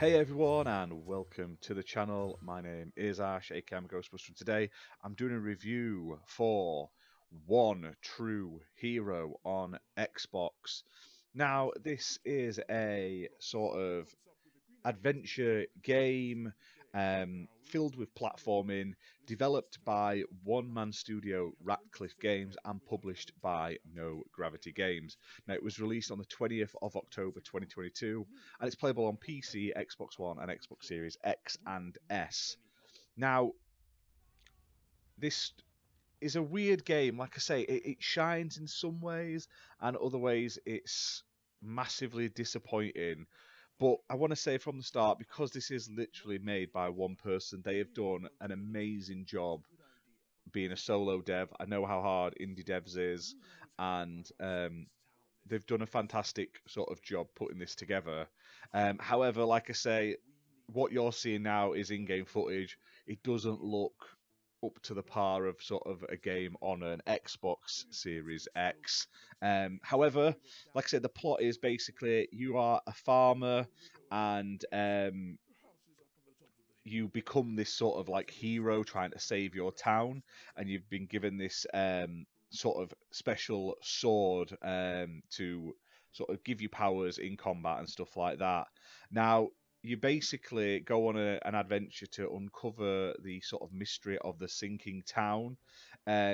Hey everyone, and welcome to the channel. My name is Ash, aka I'm Ghostbuster, and today I'm doing a review for One True Hero on Xbox. Now, this is a sort of adventure game filled with platforming, developed by one-man studio Ratcliffe Games and published by No Gravity Games. Now, it was released on the 20th of October 2022, and it's playable on PC, Xbox One, and Xbox Series X and S. Now, this is a weird game. Like I say, it shines in some ways, and other ways it's massively disappointing. But I want to say from the start, because this is literally made by one person, they have done an amazing job being a solo dev. I know how hard indie devs is, and they've done a fantastic sort of job putting this together. However, like I say, what you're seeing now is in-game footage. It doesn't look up to the par of sort of a game on an Xbox Series X. However, like I said, the plot is basically you are a farmer and you become this sort of like hero trying to save your town, and you've been given this sort of special sword to sort of give you powers in combat and stuff like that. Now, you basically go on an adventure to uncover the sort of mystery of the sinking town,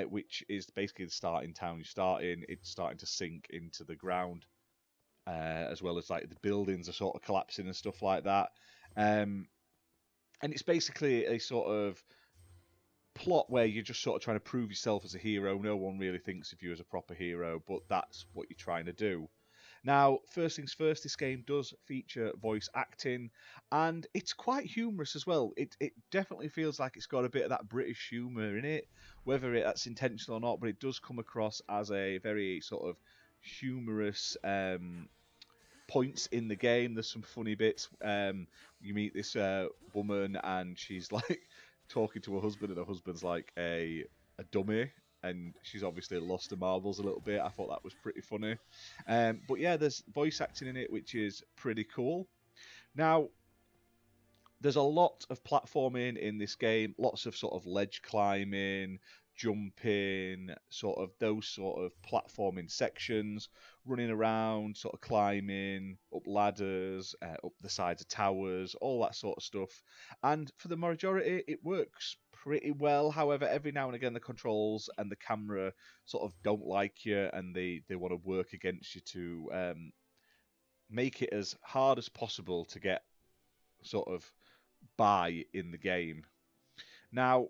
which is basically the starting town you start in. It's starting to sink into the ground, as well as like the buildings are sort of collapsing and stuff like that. And it's basically a sort of plot where you're just sort of trying to prove yourself as a hero. No one really thinks of you as a proper hero, but that's what you're trying to do. Now, first things first, this game does feature voice acting, and it's quite humorous as well. It definitely feels like it's got a bit of that British humour in it, whether that's intentional or not, but it does come across as a very sort of humorous points in the game. There's some funny bits. You meet this woman, and she's like talking to her husband, and her husband's like a dummy, and she's obviously lost her marbles a little bit. I thought that was pretty funny. But yeah, there's voice acting in it, which is pretty cool. Now, there's a lot of platforming in this game, lots of sort of ledge climbing, jumping, sort of those sort of platforming sections, running around, sort of climbing up ladders, up the sides of towers, all that sort of stuff. And for the majority, it works pretty well. However, every now and again, the controls and the camera sort of don't like you, and they want to work against you to make it as hard as possible to get sort of by in the game. Now,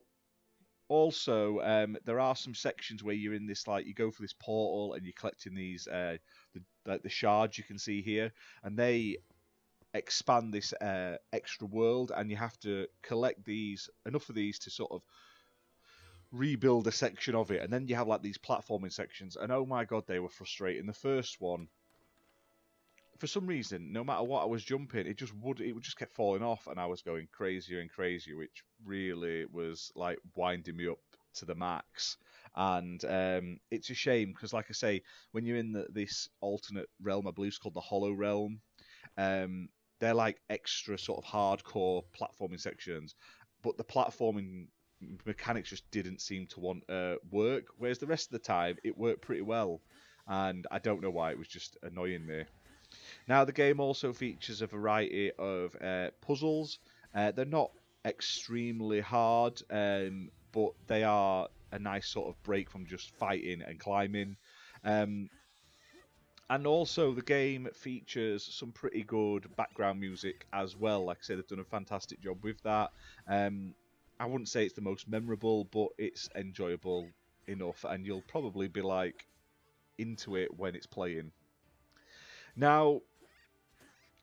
also, there are some sections where you're in this, like, you go for this portal and you're collecting these the shards you can see here, and they expand this extra world, and you have to collect these enough of these to sort of rebuild a section of it, and then you have like these platforming sections, and oh my god, they were frustrating. The first one, for some reason, no matter what I was jumping, it would just kept falling off, and I was going crazier and crazier, which really was like winding me up to the max. And it's a shame because, like I say, when you're in this alternate realm, I believe it's called the Hollow Realm, they're like extra sort of hardcore platforming sections, but the platforming mechanics just didn't seem to want work. Whereas the rest of the time, it worked pretty well, and I don't know why, it was just annoying me. Now, the game also features a variety of puzzles. They're not extremely hard, but they are a nice sort of break from just fighting and climbing. Um, and also, the game features some pretty good background music as well. Like I said, they've done a fantastic job with that. I wouldn't say it's the most memorable, but it's enjoyable enough, and you'll probably be like into it when it's playing. Now,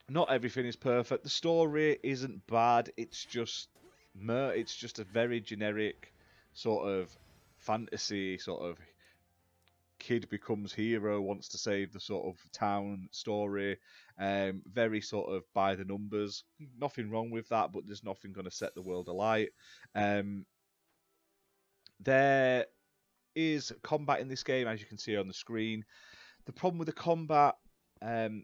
not everything is perfect. The story isn't bad. It's just it's just a very generic sort of fantasy sort of kid becomes hero, wants to save the sort of town story. Very sort of by the numbers. Nothing wrong with that, but there's nothing going to set the world alight. There is combat in this game, as you can see on the screen. The problem with the combat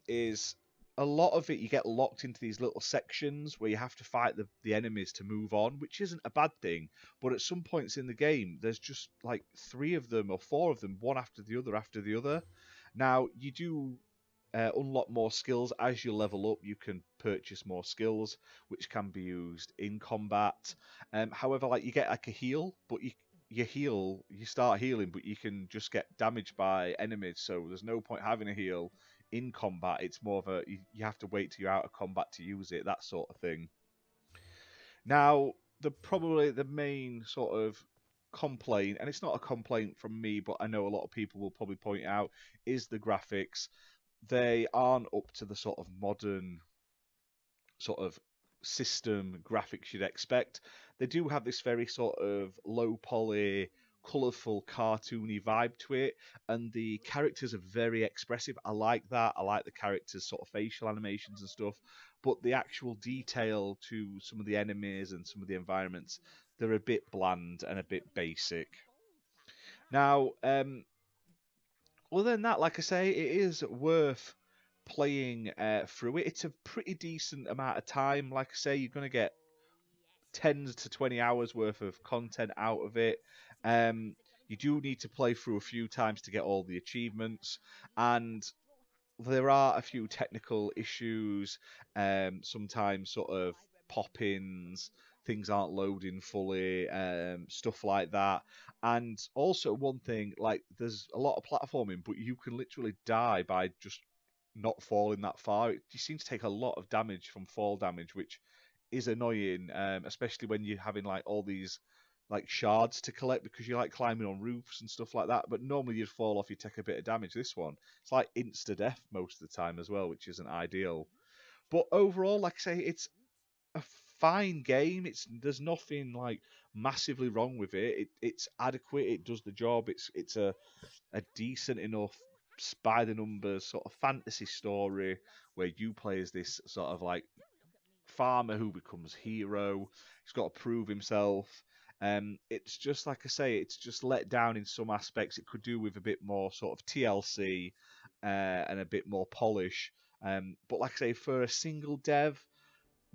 is a lot of it you get locked into these little sections where you have to fight the enemies to move on, which isn't a bad thing. But at some points in the game, there's just like 3 of them or 4 of them, one after the other after the other. Now, you do unlock more skills as you level up. You can purchase more skills, which can be used in combat. However, like you get like a heal, but you start healing, but you can just get damaged by enemies. So there's no point having a heal in combat. It's more of a you have to wait till you're out of combat to use it, that sort of thing. Now, probably the main sort of complaint, and it's not a complaint from me, but I know a lot of people will probably point out, is the graphics. They aren't up to the sort of modern sort of system graphics you'd expect. They do have this very sort of low poly, colourful, cartoony vibe to it, and the characters are very expressive. I like that. I like the characters' sort of facial animations and stuff, but the actual detail to some of the enemies and some of the environments, they're a bit bland and a bit basic. Now, other than that, like I say, it is worth playing through it. It's a pretty decent amount of time. Like I say, you're going to get 10 to 20 hours worth of content out of it. You do need to play through a few times to get all the achievements, and there are a few technical issues. Sometimes sort of pop-ins, things aren't loading fully, stuff like that. And also one thing, like there's a lot of platforming, but you can literally die by just not falling that far. You seem to take a lot of damage from fall damage, which is annoying, especially when you're having like all these like shards to collect because you like climbing on roofs and stuff like that. But normally you'd fall off, you take a bit of damage. This one, it's like insta death most of the time as well, which isn't ideal. But overall, like I say, it's a fine game. There's nothing like massively wrong with it. It's adequate. It does the job. It's a decent enough by the numbers sort of fantasy story where you play as this sort of like farmer who becomes hero. He's got to prove himself. It's just like I say, it's just let down in some aspects. It could do with a bit more sort of TLC and a bit more polish. But like I say, for a single dev,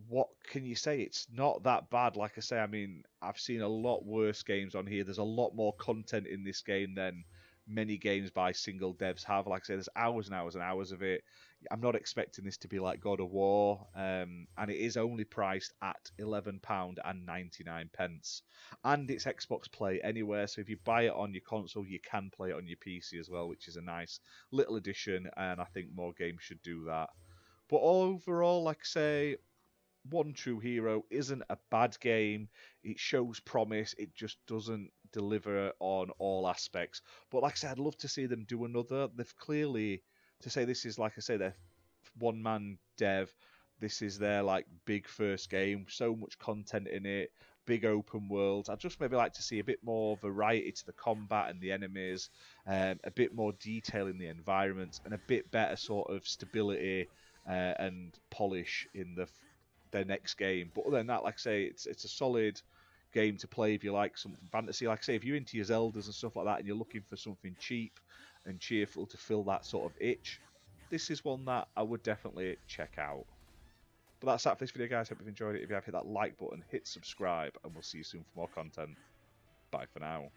what can you say? It's not that bad. Like I say, I mean, I've seen a lot worse games on here. There's a lot more content in this game than many games by single devs have. Like I say, there's hours and hours and hours of it. I'm not expecting this to be like God of War, and it is only priced at £11.99, and it's Xbox Play Anywhere. So if you buy it on your console, you can play it on your PC as well, which is a nice little addition, and I think more games should do that. But overall, like I say, One True Hero isn't a bad game. It shows promise. It just doesn't deliver on all aspects. But like I said, I'd love to see them do another. They've clearly, to say this is, like I say, their one-man dev. This is their like big first game. So much content in it. Big open world. I'd just maybe like to see a bit more variety to the combat and the enemies, a bit more detail in the environments, and a bit better sort of stability and polish in their next game. But other than that, like I say, it's a solid game to play if you like something fantasy. Like I say, if you're into your Zeldas and stuff like that and you're looking for something cheap and cheerful to fill that sort of itch, this is one that I would definitely check out. But that's that for this video, guys. Hope you've enjoyed it. If you have, hit that like button, hit subscribe, and we'll see you soon for more content. Bye for now.